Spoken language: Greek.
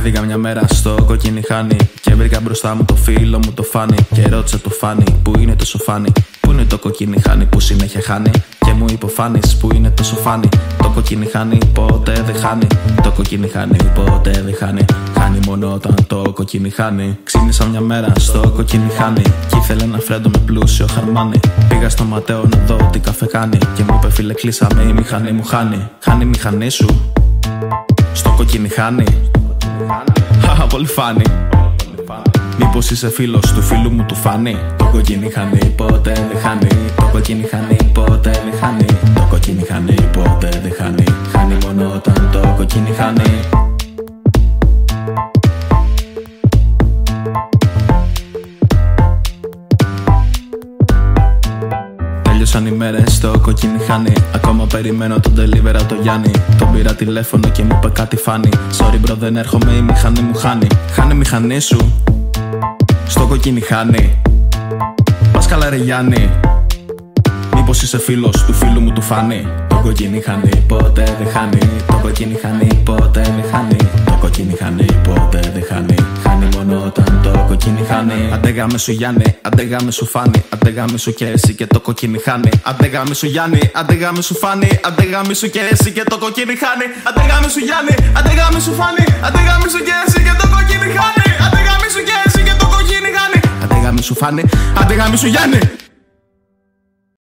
Κατέβηκα μια μέρα στο κοκκινιχάνι και βρήκα μπροστά μου το φίλο μου το Φάνι. Και ρώτησα το Φάνι που είναι το σοφάνι. Πού είναι το κοκκινιχάνι που συνέχεια χάνει. Και μου είπε ο Φάνης που είναι το σοφάνι. Το κοκκινιχάνι ποτέ δεν χάνει. Το κοκκινιχάνι ποτέ δεν χάνει. Χάνει μόνο όταν το κοκκινιχάνι. Ξύπνησα μια μέρα στο κοκκινιχάνι και ήθελε ένα φρέντο με πλούσιο χαρμάνι. Πήγα στο Ματέο να δω τι καφέ κάνει. Και μου είπε φίλε κλείσαμε η μηχανή μου χάνει. Χάνει η μηχανή σου στο κοκκινιχάνι. Χαχα πολύ Φάνη. Μήπως είσαι φίλος του φίλου μου του Φάνη. Το κοκκινιχάνι ποτέ δεν χάνει. Το κοκκινιχάνι ποτέ δεν χάνει. Το κοκκινιχάνι ποτέ δεν χάνει. Χάνει μόνο όταν το κοκκινιχάνι. Τέλειωσαν οι μέρες στο κοκκινιχάνι. Ακόμα περιμένω τον delivery το Γιάννη. Τον πήρα τηλέφωνο και μου είπε κάτι Φάνη. Sorry bro δεν έρχομαι, η μηχανή μου χάνει. Χάνει η μηχανή σου στο κοκκινιχάνι. Πας καλά ρε Γιάννη. Μήπως είσαι φίλος του φίλου μου του Φάνη. Το κοκκινιχάνι ποτέ δεν χάνει. Το κοκκινιχάνι ποτέ δεν χάνει. Το κοκκινιχάνι ποτέ δεν χάνει. Χάνει μόνο όταν το κοκκινιχάνι. Αντέγαμε σου Γιάννη, αντέγαμε σου Φάνη. Αντέγαμε σου και εσύ και το κοκκινιχάνι. Αντέγαμε σου Γιάννη, αντέγαμε σου Φάνη. Αντέγαμε σου και εσύ και το κοκκινιχάνι. Αντέγαμε σου Γιάννη, αντέγαμε σου Φάνη. Αντέγαμε σου και εσύ και το κοκκινιχάνι. Αντέγαμε σου και εσύ και το κοκκινιχάνι. Αντέγαμε σου Φάνη, αντέγαμε σου Γιάννη.